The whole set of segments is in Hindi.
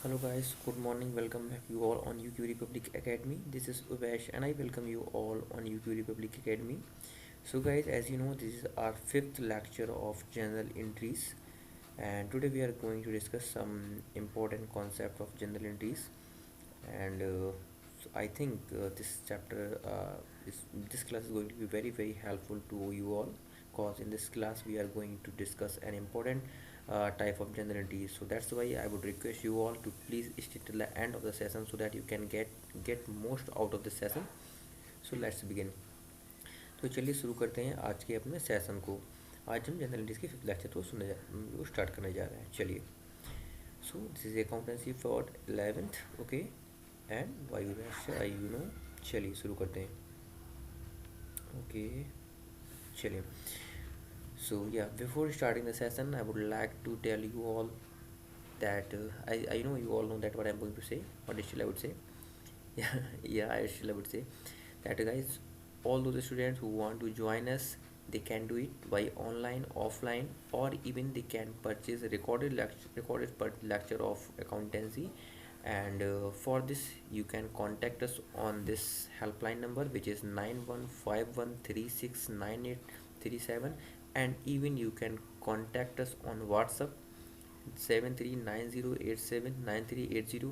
Hello guys, good morning. Welcome back you all on UQ Republic Academy. This is Uvesh and I welcome you all on UQ Republic Academy. So guys, as you know, this is our fifth lecture of journal entries, and today we are going to discuss some important concept of journal entries. And I think this class is going to be very helpful to you all, because in this class we are going to discuss an important type of journal entries. So that's why I would request you all to please stay till the end of the session so that you can get most out of the session. So let's begin. तो चलिए शुरू करते हैं आज के अपने सेशन को। आज हम जनरल इंग्लिश के फिफ्थ लेक्चर को स्टार्ट करने जा रहे हैं। चलिए, so this is accountancy for 11th, okay, and why you know. चलिए शुरू करते हैं। ओके, चलिए। So yeah, before starting the session, I would like to tell you all that I know you all know that what I'm going to say, but still I would say, yeah, I would say that guys, all those students who want to join us, they can do it by online, offline, or even they can purchase a recorded lecture of accountancy. And for this, you can contact us on this helpline number, which is 9151369837, and even you can contact us on WhatsApp 7390879380.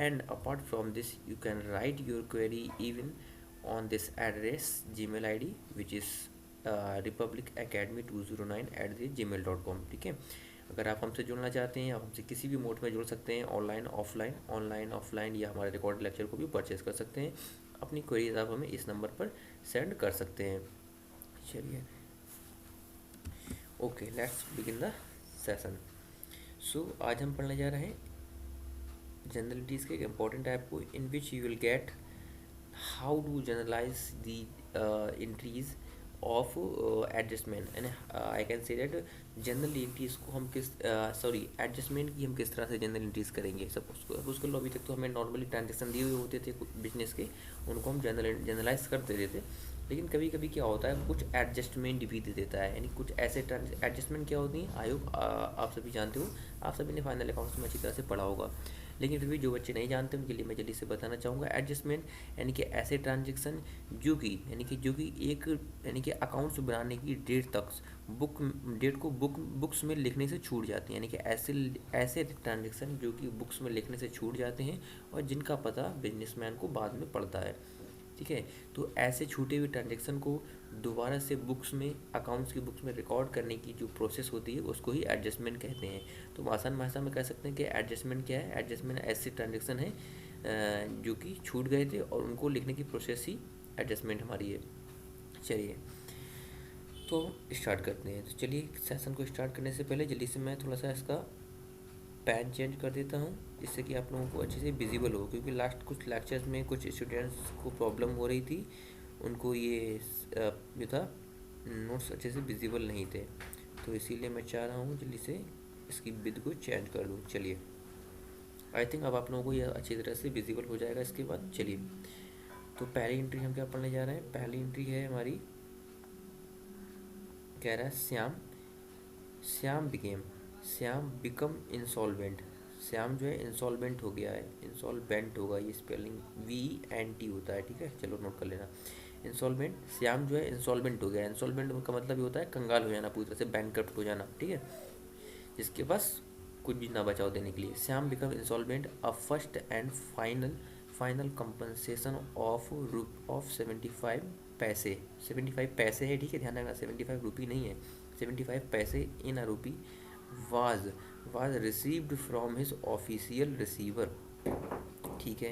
And apart from this, you can write your query even on this address gmail id, which is republicacademy209@gmail.com। ठीक है, अगर आप हमसे जुड़ना चाहते हैं, आप हमसे किसी भी मोड में जुड़ सकते हैं, ऑनलाइन या हमारे रिकॉर्ड लेक्चर को भी परचेस कर सकते हैं। अपनी क्वेरीज आप हमें इस नंबर पर सेंड कर सकते हैं। चलिए, okay, let's begin the session. So आज हम पढ़ने जा रहे हैं जनरलिटीज़ के एक इम्पॉर्टेंट ऐप को, in which you will get how to generalize the entries of adjustment. And I can say that general entries को हम एडजस्टमेंट की हम किस तरह से जनरल एंट्रीज करेंगे। सपोज कर लो, अभी तक तो हमें नॉर्मली ट्रांजेक्शन दिए हुए होते थे बिजनेस के, उनको हम जनरलाइज कर देते थे। लेकिन कभी कभी क्या होता है, कुछ एडजस्टमेंट भी दे देता है, यानी कुछ ऐसे एडजस्टमेंट क्या होती हैं, आई होप आप सभी जानते हो, आप सभी ने फाइनल अकाउंट्स में अच्छी तरह से पढ़ा होगा। लेकिन फिर भी जो बच्चे नहीं जानते उनके लिए मैं जल्दी से बताना चाहूँगा। एडजस्टमेंट यानी कि ऐसे ट्रांजेक्शन जो कि अकाउंट्स बनाने की डेट तक डेट को बुक्स में लिखने से छूट जाती हैं, यानी कि ऐसे ट्रांजेक्शन जो कि बुक्स में लिखने से छूट जाते हैं और जिनका पता बिजनेसमैन को बाद में पड़ता है। ठीक है, तो ऐसे छूटे हुए ट्रांजेक्शन को दोबारा से बुक्स में, अकाउंट्स की बुक्स में रिकॉर्ड करने की जो प्रोसेस होती है उसको ही एडजस्टमेंट कहते हैं। तो आसान भाषा में कह सकते हैं कि एडजस्टमेंट क्या है। एडजस्टमेंट ऐसे ट्रांजेक्शन है जो कि छूट गए थे और उनको लिखने की प्रोसेस ही एडजस्टमेंट हमारी है। चलिए, तो स्टार्ट करते हैं। तो चलिए, सेशन को स्टार्ट करने से पहले जल्दी से मैं थोड़ा सा इसका पैन चेंज कर देता हूँ, जिससे कि आप लोगों को अच्छे से विजिबल हो, क्योंकि लास्ट कुछ लेक्चर्स में कुछ स्टूडेंट्स को प्रॉब्लम हो रही थी, उनको ये जो था नोट्स अच्छे से विजिबल नहीं थे, तो इसीलिए मैं चाह रहा हूँ जल्दी से इसकी विद को चेंज कर दूँ। चलिए, आई थिंक अब आप लोगों को यह अच्छी तरह से विजिबल हो जाएगा इसके बाद। चलिए, तो पहली एंट्री हम क्या पढ़ने जा रहे हैं। पहली एंट्री है हमारी, कह रहा है श्याम बिकम इंसॉल्वेंट। श्याम जो है इंसॉल्वेंट हो गया है, इंसॉल्वेंट होगा, ये स्पेलिंग VNT होता है। ठीक है, चलो नोट कर लेना। इंसॉल्वेंट, श्याम जो है इंसॉल्वेंट हो गया। इंसॉल्वेंट का मतलब ये होता है कंगाल हो जाना, पूरी तरह से बैंकक्रप्ट हो जाना। ठीक है, जिसके पास कुछ भी ना बचाओ देने के लिए। Shyam become insolvent, a first and final compensation of 75 पैसे। 75 पैसे है, ठीक है, ध्यान रखना, 75 रुपी नहीं है, 75 पैसे इन अ रुपी was received from his official receiver। ठीक है,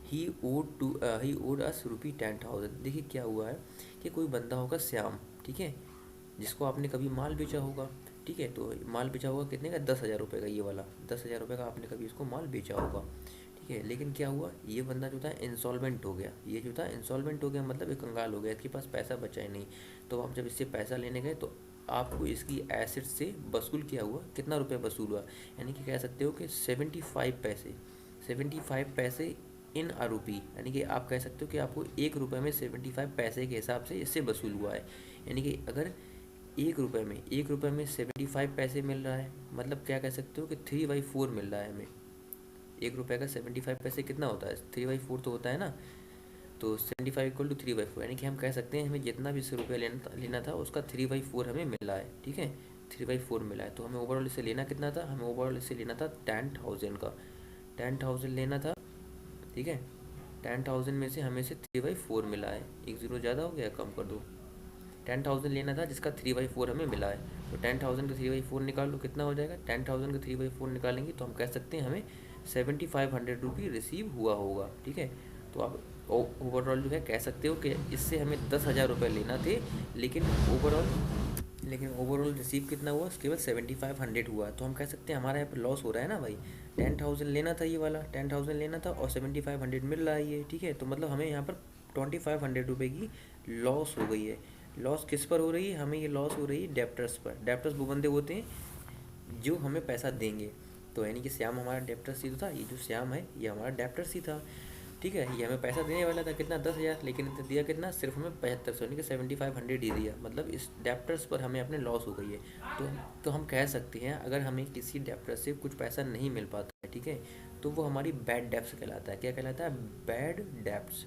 he owed us रुपी 10,000। देखिए क्या हुआ है कि कोई बंदा होगा श्याम, ठीक है, जिसको आपने कभी माल बेचा होगा। ठीक है, तो माल बेचा होगा कितने का, 10,000 रुपये का, ये वाला 10,000 रुपये का आपने कभी इसको माल बेचा होगा। ठीक है, लेकिन क्या हुआ, ये बंदा जो था इंसॉल्वेंट हो गया। ये जो था इंसॉल्वेंट हो गया मतलब एक कंगाल हो गया, इसके पास पैसा बचा ही नहीं। तो आप जब इससे पैसा लेने गए तो आपको इसकी एसेट से वसूल किया हुआ, कितना रुपये वसूल हुआ, यानी कि कह सकते हो कि 75 पैसे इन अ रुपी, यानी कि आप कह सकते हो कि आपको 1 रुपये में 75 पैसे के हिसाब से इससे वसूल हुआ है। यानी कि अगर 1 रुपये में 75 पैसे मिल रहा है, मतलब क्या कह सकते हो कि 3/4 मिल रहा है हमें। ₹1 का 75 पैसे कितना होता है, 3/4 तो होता है ना। तो 75 इक्वल टू 3/4, यानी कि हम कह सकते हैं हमें जितना भी ₹100 लेना था उसका 3/4 हमें मिला है, ठीक है, 3/4 मिला है। तो हमें ओवरऑल इससे लेना कितना था, हमें ओवरऑल इससे लेना था 10,000 का, 10,000 लेना था, ठीक है। 10,000 में से हमें से 3/4 मिला है, एक ज़ीरो ज़्यादा हो गया, कम कर दो। 10,000 लेना था जिसका 3/4 हमें मिला है, तो 10,000 का 3/4 निकाल लो, कितना हो जाएगा। 10,000 का 3/4 निकालेंगे तो हम कह सकते हैं हमें 7,500 रुपये रिसीव हुआ होगा, ठीक है। तो आप ओवरऑल जो है कह सकते हो कि इससे हमें 10,000 रुपये लेना थे, लेकिन ओवरऑल रिसीव कितना हुआ, केवल 7,500 हुआ। तो हम कह सकते हैं हमारा यहाँ पर लॉस हो रहा है ना भाई। 10,000 लेना था, ये वाला 10,000 लेना था और 7,500 मिल रहा है ये, ठीक है। तो मतलब हमें यहाँ पर 2,500 रुपये की लॉस हो गई है। लॉस किस पर हो रही है, हमें ये लॉस हो रही है डेप्टर्स पर। डेप्टर्स वो बंदे होते हैं जो हमें पैसा देंगे। तो यानी कि श्याम हमारा डेप्टर्स ही तो था, ये जो श्याम है ये हमारा डेप्टर्स ही था, ठीक है। ये हमें पैसा देने वाला था कितना, 10,000, लेकिन इतना दिया कितना, सिर्फ हमें 7500 यानी कि 7,500 ही दिया। मतलब इस डेप्टर्स पर हमें अपने लॉस हो गई है। तो हम कह सकते हैं अगर हमें किसी डेप्टर से कुछ पैसा नहीं मिल पाता है, ठीक है, तो वो हमारी बैड डेप्स कहलाता है। क्या कहलाता है, बैड डेप्स।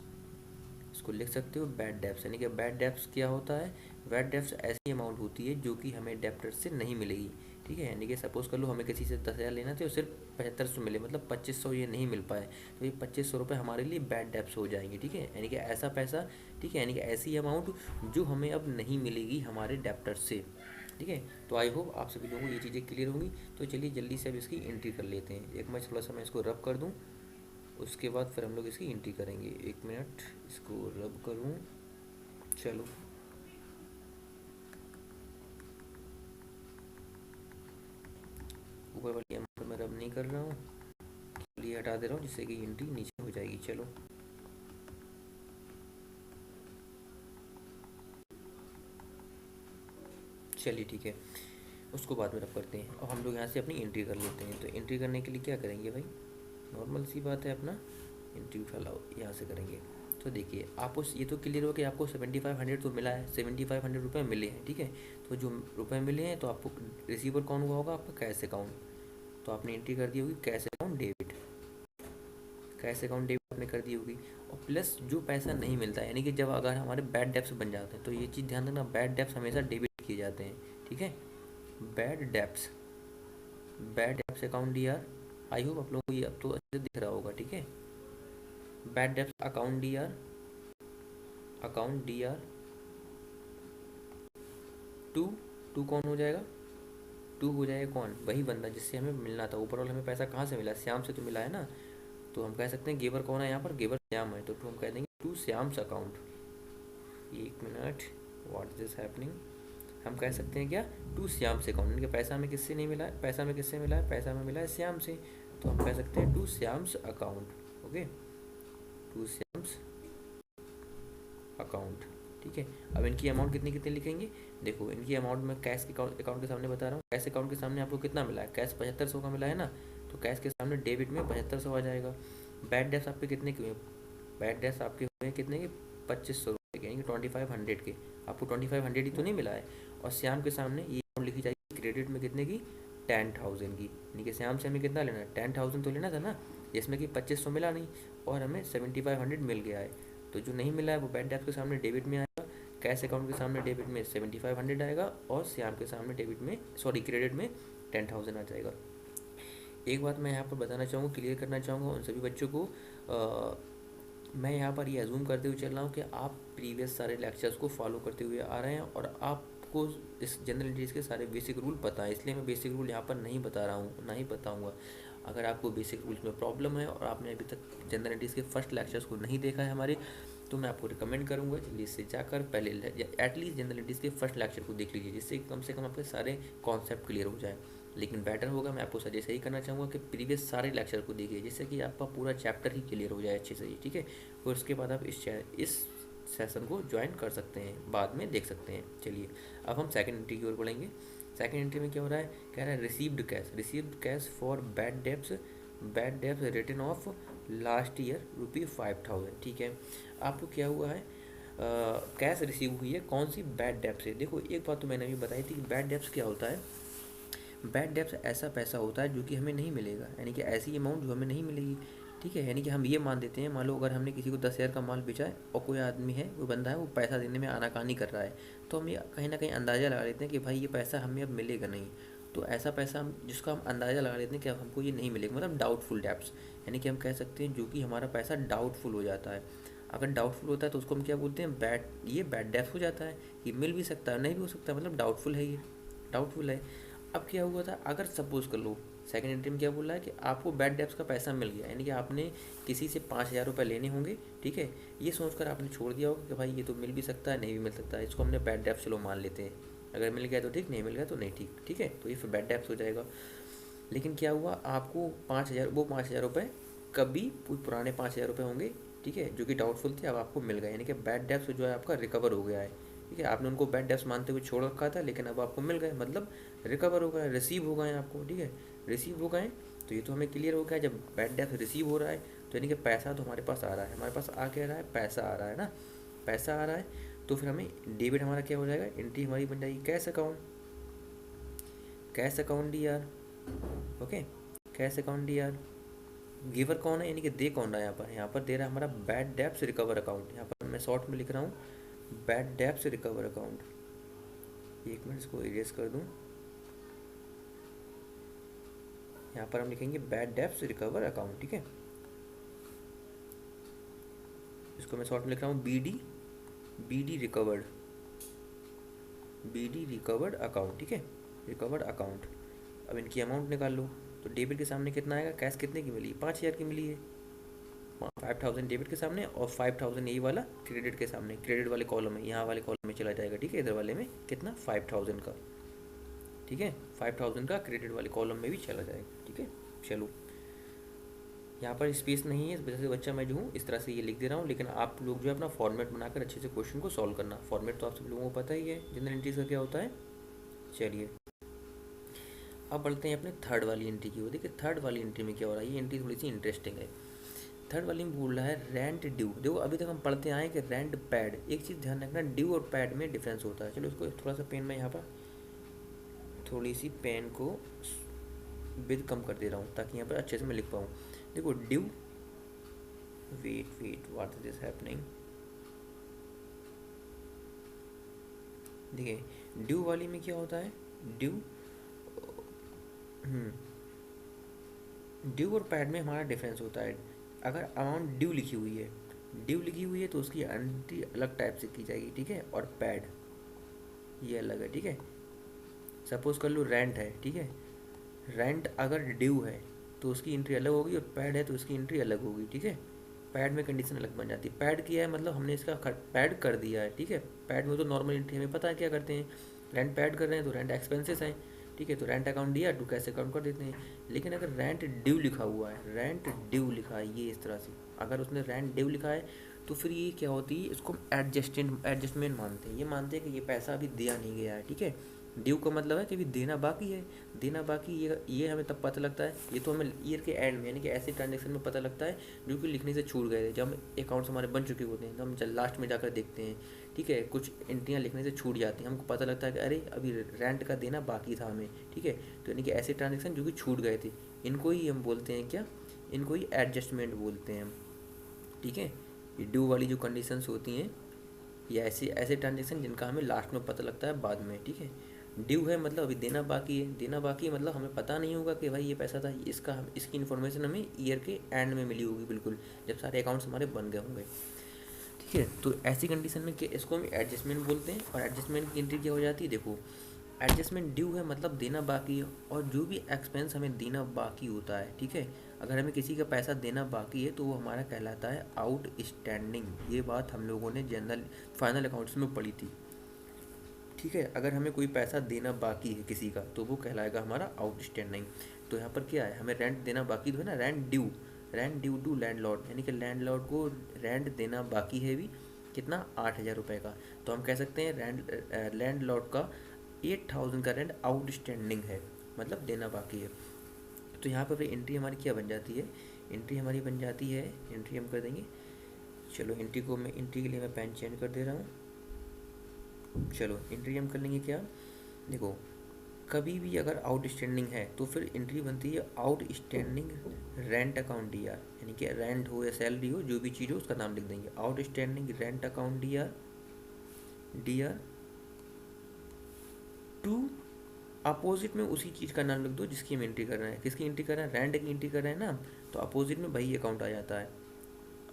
इसको लिख सकते हो बैड डेप्स, यानी कि बैड डेप्स क्या होता है, बैड डेप्स ऐसी अमाउंट होती है जो कि हमें डेप्टर से नहीं मिलेगी, ठीक है। यानी कि सपोज कर लो हमें किसी से 10,000 लेना थे और सिर्फ 7,500 मिले, मतलब 2,500 ये नहीं मिल पाए, तो ये 2,500 रुपये हमारे लिए बैड डेप्स हो जाएंगे, ठीक है। यानी कि ऐसा पैसा, ठीक है, यानी कि ऐसी अमाउंट जो हमें अब नहीं मिलेगी हमारे डेप्टर से, ठीक है। तो आई होप आप सभी लोगों को ये चीज़ें क्लियर होंगी। तो चलिए जल्दी से अब इसकी एंट्री कर लेते हैं। एक मैं थोड़ा सा मैं इसको रब कर दूँ, उसके बाद फिर हम लोग इसकी एंट्री करेंगे। 1 मिनट इसको रब करूँ, चलो। ऊपर वाली अमाउंट मैं रब नहीं कर रहा हूँ, ये हटा दे रहा हूँ जिससे कि एंट्री नीचे हो जाएगी। चलो चलिए ठीक है, उसको बाद में रब करते हैं। अब हम लोग यहाँ से अपनी एंट्री कर लेते हैं। तो एंट्री करने के लिए क्या करेंगे भाई, नॉर्मल सी बात है, अपना एंट्री उठा लाओ, यहाँ से करेंगे। तो देखिए आपको ये तो क्लियर हो कि आपको 7,500 तो मिला है, 7,500 रुपये मिले हैं, ठीक है। तो जो रुपए मिले हैं तो आपको रिसीवर कौन हुआ होगा, आपका कैश अकाउंट। तो आपने एंट्री कर दी होगी cash account debit, cash account debit आपने कर दी होगी। और प्लस जो पैसा नहीं मिलता है, यानी कि जब अगर हमारे बैड डेप्स बन जाते हैं, तो ये चीज़ ध्यान रखना, बैड डेप्स हमेशा डेबिट किए जाते हैं, ठीक है। Bad debts, bad debts account D R, I hope आप लोगों को ये अब तो अच्छे से दिख रहा होगा, ठीक है। Bad debts account D R, account D R to, to कौन हो जाएगा, टू हो जाएगा कौन, वही बंदा जिससे हमें मिलना था। ओवरऑल हमें पैसा कहाँ से मिला, श्याम से तो मिला है ना। तो हम कह सकते हैं गेवर कौन है यहाँ पर, गेवर श्याम है, तो हम कह देंगे to Shyam's account. 1 minute, what this happening, हम कह सकते हैं क्या, टू श्याम से अकाउंट। इनके पैसा हमें किससे नहीं मिला है, पैसा हमें किससे मिला है, पैसा हमें मिला है श्याम से। तो हम कह सकते हैं to Shyam's account, okay, to Shyam's account, ठीक है। अब इनकी अमाउंट कितनी कितनी लिखेंगे, देखो इनकी अमाउंट में कैश के अकाउंट के सामने बता रहा हूँ, कैश अकाउंट के सामने आपको कितना मिला है, कैश 7,500 का मिला है ना। तो कैश के सामने डेबिट में 7,500 आ जाएगा। बैड डेप्स आपके कितने के हुए, बैड डेप्स आपके हुए कितने के, 2,500 रुपये के, यानी कि 2,500 के। आपको 2,500 ही तो नहीं मिला है। और श्याम के सामने ये अमाउंट लिखी जाएगी क्रेडिट में कितने की, 10,000 की, यानी कि श्याम से हमें कितना लेना है, 10,000 तो लेना था ना, जिसमें कि 2,500 मिला नहीं और हमें 7,500 मिल गया है। तो जो नहीं मिला है वो बैड डेप्स के सामने डेबिट में आएगा, कैश अकाउंट के सामने डेबिट में 7,500 आएगा और श्याम के सामने डेबिट में, सॉरी क्रेडिट में 10,000 आ जाएगा। एक बात मैं यहाँ पर बताना चाहूँगा, क्लियर करना चाहूँगा उन सभी बच्चों को, मैं यहाँ पर ये अजूम करते हुए चल रहा हूँ कि आप प्रीवियस सारे लेक्चर्स को फॉलो करते हुए आ रहे हैं और आपको इस जनरल एंट्रीज के सारे बेसिक रूल पता है, इसलिए मैं बेसिक रूल यहाँ पर नहीं बता रहा हूँ, ना ही बताऊँगा। अगर आपको बेसिक रूल्स में प्रॉब्लम है और आपने अभी तक जनरल एंट्रीज के फर्स्ट लेक्चर्स को नहीं देखा है हमारे, तो मैं आपको रिकमेंड करूँगा जल्दी से जाकर पहले एटलीस्ट जनरल एंट्रीज के फर्स्ट लेक्चर को देख लीजिए, जिससे कम से कम आपके सारे कॉन्सेप्ट क्लियर हो जाए। लेकिन बेटर होगा, मैं आपको सजेस्ट यही करना चाहूँगा कि प्रीवियस सारे लेक्चर को देखिए, जिससे कि आपका पूरा चैप्टर ही क्लियर हो जाए अच्छे से, ठीक है। और उसके बाद आप इस सेशन को ज्वाइन कर सकते हैं, बाद में देख सकते हैं। चलिए अब हम सेकंड एंट्री की ओर बढ़ेंगे। सेकंड एंट्री में क्या हो रहा है, कह रहा है received cash for bad debts return of last year ₹5,000, ठीक है। आपको क्या हुआ है, कैश रिसीव हुई है कौन सी, बैड डेप्स से। देखो एक बात तो मैंने अभी बताई थी कि बैड डेप्स क्या होता है, बैड डेब्ट्स ऐसा पैसा होता है जो कि हमें नहीं मिलेगा, यानी कि ऐसी अमाउंट जो हमें नहीं मिलेगी, ठीक है। यानी कि हम ये मान देते हैं, मान लो अगर हमने किसी को 10,000 का माल बेचा है और कोई आदमी है, कोई बंदा है, वो पैसा देने में आनाकानी कर रहा है, तो हम ये कहीं ना कहीं अंदाज़ा लगा लेते हैं कि भाई ये पैसा हमें अब मिलेगा नहीं। तो ऐसा पैसा हम जिसका हम अंदाज़ा लगा लेते हैं कि अब हमको ये नहीं मिलेगा, मतलब डाउटफुल डेब्ट्स, यानी कि हम कह सकते हैं जो कि हमारा पैसा डाउटफुल हो जाता है। अगर डाउटफुल होता है तो उसको हम क्या बोलते हैं, ये बैड डेब्ट हो जाता है। ये मिल भी सकता है, नहीं भी हो सकता, मतलब डाउटफुल है, ये डाउटफुल है। अब क्या हुआ था, अगर सपोज कर लो सेकंड एंट्री में क्या बोल रहा है कि आपको बैड डेब्ट्स का पैसा मिल गया, यानी कि आपने किसी से 5,000 रुपये लेने होंगे, ठीक है। ये सोचकर आपने छोड़ दिया होगा कि भाई ये तो मिल भी सकता है, नहीं भी मिल सकता है, इसको हमने बैड डेब्ट चलो मान लेते हैं। अगर मिल गया तो ठीक, नहीं मिल गया तो नहीं ठीक, ठीक है, तो ये फिर बैड डेब्ट्स हो जाएगा। लेकिन क्या हुआ, आपको 5,000, वो 5,000 रुपये कभी पुराने 5,000 रुपये होंगे, ठीक है, जो कि डाउटफुल थे, अब आपको मिल गए, यानी कि बैड डेब्ट्स जो है आपका रिकवर हो गया है, ठीक है। आपने उनको बैड डेब्ट्स मानते हुए छोड़ रखा था, लेकिन अब आपको मिल गए, मतलब रिकवर हो गए, रिसीव हो गए आपको, ठीक है, रिसीव हो गए। तो ये तो हमें क्लियर हो गया, जब बैड डेब्ट्स रिसीव हो रहा है तो यानी कि पैसा तो हमारे पास आ रहा है, हमारे पास आ क्या रहा है, पैसा आ रहा है ना, पैसा आ रहा है। तो फिर हमें डेबिट हमारा क्या हो जाएगा, एंट्री हमारी बन जाएगी cash account, cash account D are, okay, cash account D are. Giver कौन है, यानी कि दे कौन रहा है यहाँ पर, यहाँ पर दे रहा है हमारा बैड डेब्ट्स रिकवर अकाउंट। यहाँ पर मैं शॉर्ट में लिख रहा हूँ बैड डेब्ट्स रिकवर अकाउंट। एक मिनट इसको इरेज कर दूँ, यहाँ पर हम लिखेंगे बैड डेब्ट्स रिकवर अकाउंट, ठीक है। इसको मैं शॉर्ट में लिख रहा हूँ B D recovered, B D recovered account, ठीक है, रिकवर्ड अकाउंट। अब इनकी अमाउंट निकाल लो, तो डेबिट के सामने कितना आएगा, कैश कितने की मिली, 5,000 की मिली है, 5,000 डेबिट के सामने और 5,000 यही वाला क्रेडिट के सामने, क्रेडिट वाले कॉलम में, यहाँ वाले कॉलम में चला जाएगा, ठीक है, इधर वाले में कितना 5,000 का, ठीक है, 5,000 का क्रेडिट वाले कॉलम में भी चला जाएगा, ठीक है। चलो यहाँ पर स्पेस नहीं है, इस वजह से बच्चा मैं जो हूँ इस तरह से ये लिख दे रहा हूँ, लेकिन आप लोग जो है अपना फॉर्मेट बनाकर अच्छे से क्वेश्चन को सॉल्व करना। फॉर्मेट तो आप सब लोगों को पता ही है जनरल एंट्रीज का क्या होता है। चलिए अब बढ़ते हैं अपने थर्ड वाली एंट्री की ओर। देखिए थर्ड वाली एंट्री में क्या हो रहा है, ये एंट्री थोड़ी सी इंटरेस्टिंग है। थर्ड वाली में बोल रहा है रेंट ड्यू। देखो अभी तक हम पढ़ते आए कि रेंट पैड, एक चीज़ ध्यान रखना, ड्यू और पैड में डिफरेंस होता है। चलो इसको थोड़ा सा पेन में यहाँ पर थोड़ी सी पेन को विद कम कर दे रहा हूँ ताकि यहाँ पर अच्छे से मैं लिख पाऊँ। देखो due, wait what is this happening, देखिए ड्यू वाली में क्या होता है, ड्यू ड्यू और पैड में हमारा डिफरेंस होता है। अगर अमाउंट ड्यू लिखी हुई है, ड्यू लिखी हुई है तो उसकी एंट्री अलग टाइप से की जाएगी, ठीक है, और पैड ये अलग है, ठीक है। सपोज कर लो रेंट है, ठीक है, रेंट अगर ड्यू है तो उसकी एंट्री अलग होगी और पैड है तो उसकी एंट्री अलग होगी, ठीक है। पैड में कंडीशन अलग बन जाती है, पैड किया है मतलब हमने इसका पैड कर दिया है, ठीक है। पैड में तो नॉर्मल एंट्री हमें पता है क्या करते हैं, रेंट पैड कर रहे हैं तो रेंट एक्सपेंसेस है, ठीक है, तो रेंट अकाउंट दिया टू कैश अकाउंट कर देते हैं। लेकिन अगर रेंट ड्यू लिखा हुआ है, रेंट ड्यू लिखा है ये इस तरह से, अगर उसने रेंट ड्यू लिखा है तो फिर ये क्या होती है, इसको एडजस्टमेंट मानते हैं। ये मानते हैं कि ये पैसा अभी दिया नहीं गया है, ठीक है। ड्यू का मतलब है कि अभी देना बाकी है, देना बाकी, ये हमें तब पता लगता है, ये तो हमें ईयर के एंड में यानी कि ऐसे ट्रांजेक्शन में पता लगता है जो कि लिखने से छूट गए थे, जब अकाउंट्स हमारे बन चुके होते हैं तो हम लास्ट में जाकर देखते हैं, ठीक है, कुछ एंट्रियाँ लिखने से छूट जाती हैं, हमको पता लगता है कि अरे अभी रेंट का देना बाकी था हमें, ठीक है। तो यानी कि ऐसे ट्रांजेक्शन जो कि छूट गए थे, इनको ही हम बोलते हैं क्या, इनको ही एडजस्टमेंट बोलते हैं हम, ठीक है। ये ड्यू वाली जो कंडीशंस होती हैं या ऐसे ऐसे ट्रांजेक्शन जिनका हमें लास्ट में पता लगता है बाद में, ठीक है। ड्यू है मतलब अभी देना बाकी है, देना बाकी है मतलब हमें पता नहीं होगा कि भाई ये पैसा था, इसकी इन्फॉर्मेशन हमें ईयर के एंड में मिली होगी, बिल्कुल जब सारे अकाउंट्स हमारे बन गए होंगे, ठीक है। तो ऐसी कंडीशन में इसको हम एडजस्टमेंट बोलते हैं। और एडजस्टमेंट की एंट्री क्या हो जाती है, देखो एडजस्टमेंट ड्यू है मतलब देना बाकी है, और जो भी एक्सपेंस हमें देना बाकी होता है, ठीक है, अगर हमें किसी का पैसा देना बाकी है तो वो हमारा कहलाता है आउट स्टैंडिंग। ये बात हम लोगों ने जनरल फाइनल अकाउंट्स में पढ़ी थी, ठीक है। अगर हमें कोई पैसा देना बाकी है किसी का तो वो कहलाएगा हमारा आउटस्टैंडिंग। तो यहाँ पर क्या है, हमें रेंट देना बाकी तो है ना, रेंट ड्यू टू लैंडलॉर्ड, यानी कि लैंडलॉर्ड को रेंट देना बाकी है भी, कितना 8,000 रुपये का। तो हम कह सकते हैं लैंडलॉर्ड का 8,000 का रेंट आउटस्टैंडिंग है, मतलब देना बाकी है। तो यहाँ पर एंट्री हमारी क्या बन जाती है, एंट्री हमारी बन जाती है, एंट्री हम कर देंगे, चलो एंट्री के लिए मैं पेन चेंज कर दे रहा हूँ। चलो एंट्री हम कर लेंगे क्या, देखो कभी भी अगर आउटस्टैंडिंग है तो फिर एंट्री बनती है outstanding rent account D are, यानी कि रेंट हो या सैलरी हो जो भी चीज़ हो उसका नाम लिख देंगे outstanding rent account D R to opposite में उसी चीज़ का नाम लिख दो जिसकी हम एंट्री कर रहे हैं। किसकी एंट्री कर रहे हैं? रेंट की एंट्री कर रहे हैं ना, तो अपोजिट में वही अकाउंट आ जाता है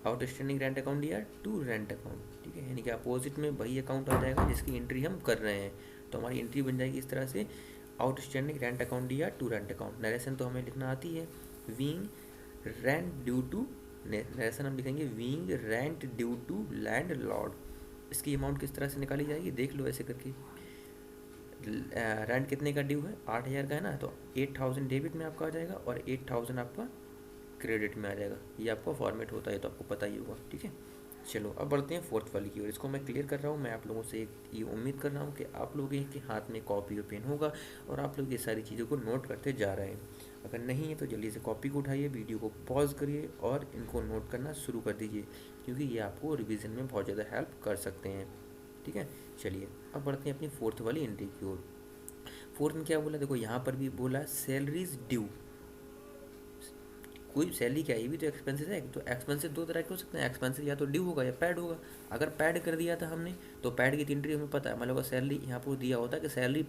outstanding rent account D R to rent account, ठीक है, यानी कि अपोजिट में वही अकाउंट आ जाएगा जिसकी एंट्री हम कर रहे हैं। तो हमारी एंट्री बन जाएगी इस तरह से outstanding rent account D R to rent account. Narration तो हमें लिखना आती है being rent due to, narration हम लिखेंगे being rent due to landlord. इसकी अमाउंट किस तरह से निकाली जाएगी देख लो ऐसे करके। रेंट कितने का ड्यू है? 8,000 का है ना, तो 8,000 डेबिट में आपका आ जाएगा और 8,000 आपका क्रेडिट में आ जाएगा। ये आपका फॉर्मेट होता है तो आपको पता ही होगा, ठीक है। चलो अब बढ़ते हैं फोर्थ वाली की ओर। इसको मैं क्लियर कर रहा हूँ। मैं आप लोगों से ये उम्मीद कर रहा हूँ कि आप लोगों के हाथ में कॉपी और पेन होगा और आप लोग ये सारी चीज़ों को नोट करते जा रहे हैं। अगर नहीं है तो जल्दी से कॉपी को उठाइए, वीडियो को पॉज करिए और इनको नोट करना शुरू कर दीजिए, क्योंकि ये आपको रिविज़न में बहुत ज़्यादा हेल्प कर सकते हैं, ठीक है। चलिए अब बढ़ते हैं अपनी फोर्थ वाली एंट्री की ओर। फोर्थ में क्या बोला? देखो यहाँ पर भी बोला सैलरीज ड्यू। कोई सैलरी क्या है, ये भी तो एक्सपेंसेस है। तो एक्सपेंसेस दो तरह के हो सकते हैं, एक्सपेंसेस या तो ड्यू होगा या पैड होगा। अगर पैड कर दिया था हमने तो पैड की एंट्री हमें पता है, मतलब सैलरी यहाँ पर दिया होता है कि सैलरी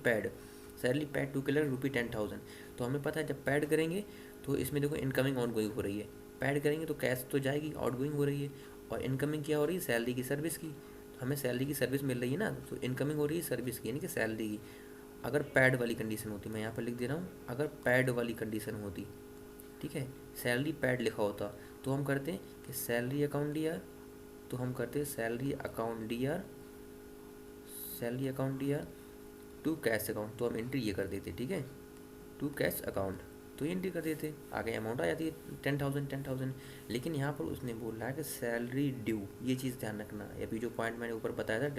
पैड टू किलर ₹10,000, तो हमें पता है जब पैड करेंगे तो इसमें देखो इनकमिंग आउट गोइंग हो रही है। पैड करेंगे तो कैश तो जाएगी, आउट गोइंग हो रही है, और इनकमिंग क्या हो रही है? सैलरी की सर्विस की। तो हमें सैलरी की सर्विस मिल रही है ना, तो इनकमिंग हो रही है सर्विस की, यानी कि सैलरी की। अगर पैड वाली कंडीशन होती, मैं यहाँ पर लिख दे रहा हूँ, अगर पैड वाली कंडीशन होती, ठीक है, सैलरी पैड लिखा होता, तो हम करते हैं कि सैलरी अकाउंट डी आर, तो हम करते हैं salary account D R to cash account, तो हम एंट्री ये कर देते, ठीक है, टू कैश अकाउंट, तो ये एंट्री कर देते, आगे अमाउंट आ जाती है 10,000। लेकिन यहाँ पर उसने बोला है कि सैलरी ड्यू, ये चीज़ ध्यान रखना। अभी जो पॉइंट मैंने ऊपर बताया था,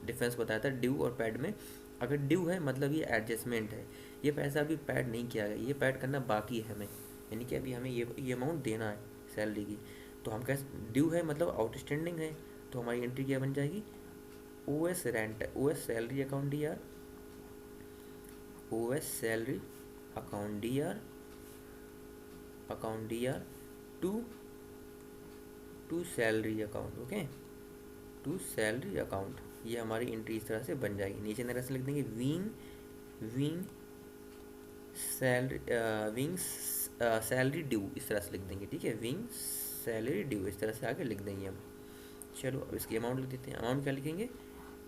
डिफरेंस बताया था ड्यू और पैड में, अगर ड्यू है मतलब ये एडजस्टमेंट है, ये पैसा अभी पैड नहीं किया गया, ये पैड करना बाकी है हमें, यानी कि अभी हमें ये अमाउंट देना है सैलरी की। तो हम कैसे, ड्यू है मतलब आउटस्टैंडिंग है, तो हमारी एंट्री क्या बन जाएगी? OS rent, OS salary account D R, OS salary account D R to salary account, okay, to salary account. ये हमारी एंट्री इस तरह से बन जाएगी। नीचे तरह से लिख देंगे विंग सैलरी ड्यू, इस तरह से लिख देंगे, ठीक है, विंग सैलरी ड्यू, इस तरह से आगे लिख देंगे हम। चलो अब इसकी अमाउंट लिख देते हैं। अमाउंट क्या लिखेंगे?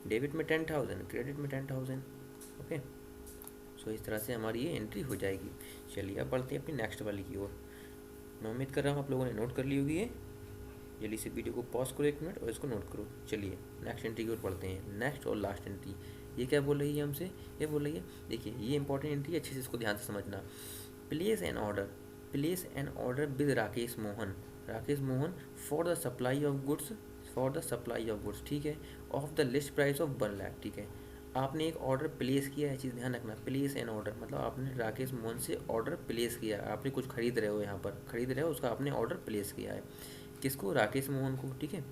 डेबिट में 10,000, क्रेडिट में 10,000, ओके। सो इस तरह से हमारी ये एंट्री हो जाएगी। चलिए अब बढ़ते हैं अपनी नेक्स्ट वाली की ओर। मैं उम्मीद कर रहा हूँ आप लोगों ने नोट कर ली होगी ये। जल्दी से वीडियो को पॉज करो 1 मिनट और इसको नोट करो। चलिए नेक्स्ट एंट्री की ओर पढ़ते हैं। नेक्स्ट और लास्ट एंट्री, ये क्या बोल रही है हमसे? ये बोल रही है, देखिए ये इंपॉर्टेंट एंट्री है, अच्छे से इसको ध्यान से समझना। Place N order with Rakesh Mohan for the supply of goods, ठीक है, of the list price of 1 lakh, ठीक है। आपने एक ऑर्डर प्लेस किया है, चीज़ ध्यान रखना, प्लेस एन ऑर्डर मतलब आपने राकेश मोहन से ऑर्डर प्लेस किया, आपने कुछ खरीद रहे हो, यहाँ पर खरीद रहे हो, उसका आपने ऑर्डर प्लेस किया है। किसको? राकेश मोहन को, ठीक है।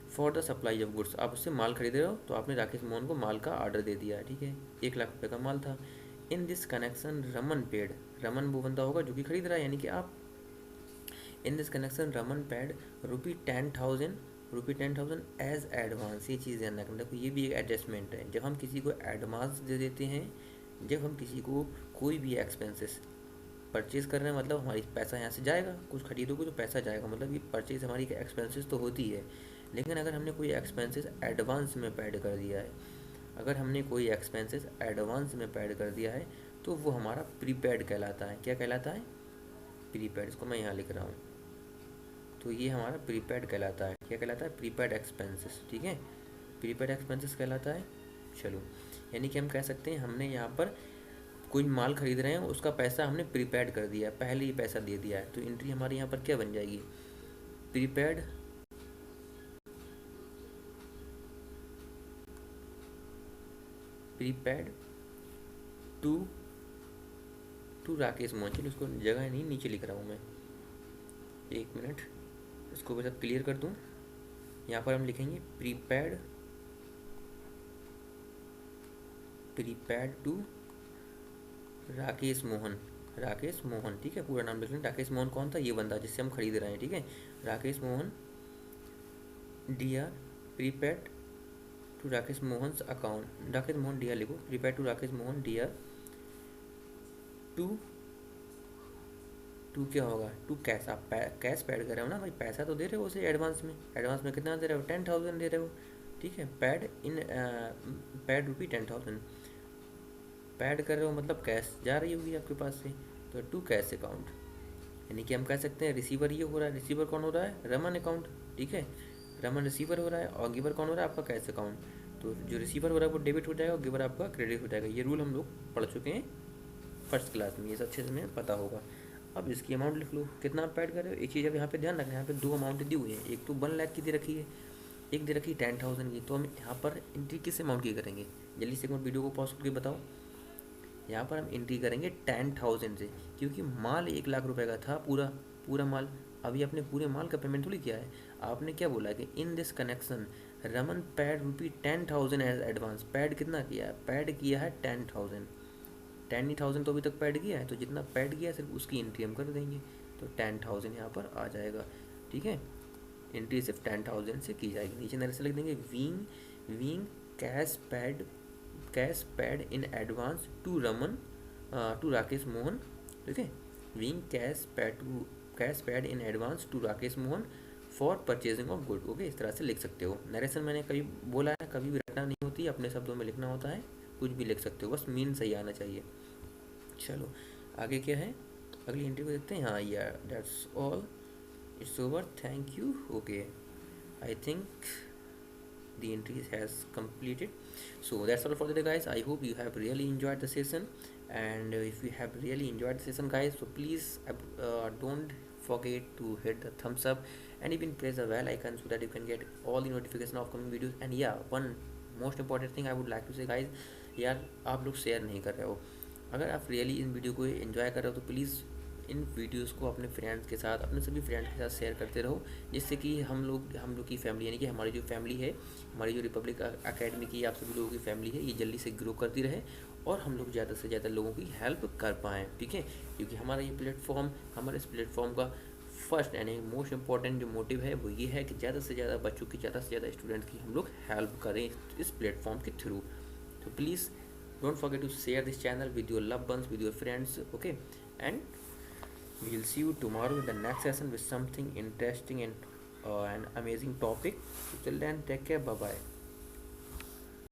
For the supply of goods, आप उससे माल खरीद रहे हो, तो आपने राकेश मोहन को माल का ऑर्डर दे दिया है, ठीक है, 1 लाख रुपये का माल था। इन दिस कनेक्शन रमन वो बंदा होगा जो कि खरीद रहा है, यानी कि आप। In this connection Raman paid ₹10,000 as advance, ये चीज़ ध्यान रखना। देखो ये भी एक एडजस्टमेंट है, जब हम किसी को एडवांस दे देते हैं, जब हम किसी को कोई भी एक्सपेंसेस परचेज़ कर रहे हैं, मतलब हमारी पैसा यहाँ से जाएगा, कुछ खरीदोगे तो पैसा जाएगा, मतलब ये परचेज़ हमारी एक्सपेंसेस तो होती है। लेकिन अगर हमने कोई एक्सपेंसेस एडवांस में पैड कर दिया है, तो वो हमारा प्रीपेड कहलाता है। क्या कहलाता है? प्रीपेड। इसको मैं यहाँ लिख रहा हूँ, तो ये हमारा प्रीपेड कहलाता है। क्या कहलाता है? प्रीपेड एक्सपेंसेस, ठीक है, प्रीपेड एक्सपेंसेस कहलाता है। चलो, यानी कि हम कह सकते हैं हमने यहाँ पर कोई माल खरीद रहे हैं, उसका पैसा हमने प्रीपेड कर दिया है, पहले ही पैसा दे दिया है, तो एंट्री हमारी यहाँ पर क्या बन जाएगी? Prepaid to Rakesh Mohan. चलो इसको जगह नहीं नीचे लिख रहा हूँ मैं, 1 मिनट, इसको बस अब क्लियर कर दूँ। यहाँ पर हम लिखेंगे प्रीपेड टू राकेश मोहन, राकेश मोहन, ठीक है, पूरा नाम लिख लें। राकेश मोहन कौन था? ये बंदा जिससे हम खरीद रहे हैं, ठीक है। Rakesh Mohan D R prepaid to Rakesh Mohan account, Rakesh Mohan D R लिखो, prepaid to Rakesh Mohan D R to, to क्या होगा? टू कैश, आप कैश पैड कर रहे हो ना भाई, पैसा तो दे रहे हो उसे एडवांस में। एडवांस में कितना दे रहे हो? 10,000 दे रहे हो, ठीक है। पैड इन पैड रुपी 10,000 पैड कर रहे हो, मतलब कैश जा रही होगी आपके पास से, तो टू कैश अकाउंट। यानी कि हम कह सकते हैं रिसीवर ये हो रहा है, रिसीवर कौन हो रहा है? रमन अकाउंट, ठीक है। रमन रिसीवर हो रहा है और गिवर कौन हो रहा है? आपका कैश अकाउंट। तो जो रिसीवर हो रहा है वो डेबिट हो जाएगा और गिवर आपका क्रेडिट हो जाएगा। ये रूल हम लोग पढ़ चुके हैं फर्स्ट क्लास में, ये सब अच्छे से हमें पता होगा। अब इसकी अमाउंट लिख लो, कितना आप पैड कर रहे हो। एक चीज़ अब यहाँ पे ध्यान रखना, यहाँ पे दो अमाउंट दी हुई है, एक तो 1 लाख की दे रखी है, एक दे रखी है 10,000 की। तो हम यहाँ पर एंट्री किस अमाउंट की करेंगे? जल्दी से एक बार वीडियो को पॉज करके बताओ। यहाँ पर हम एंट्री करेंगे 10,000 से, क्योंकि माल 1 लाख रुपए का था, पूरा पूरा माल। अभी आपने पूरे माल का पेमेंट थोड़ी किया है, आपने क्या बोला कि in this connection Raman paid rupee 10,000 as advance. Paid कितना किया है? पैड किया है 10,000, 10,000 तो अभी तक पैड किया है, तो जितना पैड किया है सिर्फ उसकी एंट्री हम कर देंगे, तो 10,000 यहाँ पर आ जाएगा, ठीक है। एंट्री सिर्फ 10,000 से की जाएगी। नीचे नरेशन लिख देंगे, being being cash paid in advance to Raman to Rakesh Mohan, ठीक है। Being cash paid in advance to Rakesh Mohan for purchasing of good. Okay, इस तरह से लिख सकते हो। नरेशन मैंने कभी बोला है, कभी भी रटना नहीं होती, अपने शब्दों में लिखना होता है, कुछ भी लिख सकते हो, बस मीन सही आना चाहिए। चलो आगे क्या है, अगली एंट्री को देखते हैं। हाँ यार, that's all, it's over, thank you. Okay, I think the entry has completed. So that's all for today guys. I hope you have really enjoyed the session, and if you have really enjoyed the session guys, so please don't forget to hit the thumbs up and even press the bell icon so that you can get all the notification of coming videos. And yeah, one most important thing I would like to say guys, यार आप लोग शेयर नहीं कर रहे हो। अगर आप रियली इन वीडियो को एंजॉय कर रहे हो तो प्लीज़ इन वीडियोस को अपने फ्रेंड्स के साथ, अपने सभी फ्रेंड्स के साथ शेयर करते रहो, जिससे कि हम लोग की फैमिली, यानी कि हमारी जो फैमिली है, हमारी जो रिपब्लिक एकेडमी की आप सभी लोगों की फैमिली है, ये जल्दी से ग्रो करती रहे और हम लोग ज़्यादा से ज़्यादा लोगों की हेल्प कर पाएँ, ठीक है। क्योंकि हमारा ये प्लेटफॉर्म, हमारे इस प्लेटफॉर्म का फर्स्ट यानी मोस्ट इम्पॉर्टेंट जो मोटिव है वो ये है कि ज़्यादा से ज़्यादा बच्चों की, ज़्यादा से ज़्यादा स्टूडेंट्स की हम लोग हेल्प करें इस प्लेटफॉर्म के थ्रू। तो please don't forget to share this channel with your loved ones, with your friends, okay. And we'll see you tomorrow in the next session with something interesting and an amazing topic. So till then, take care, bye bye.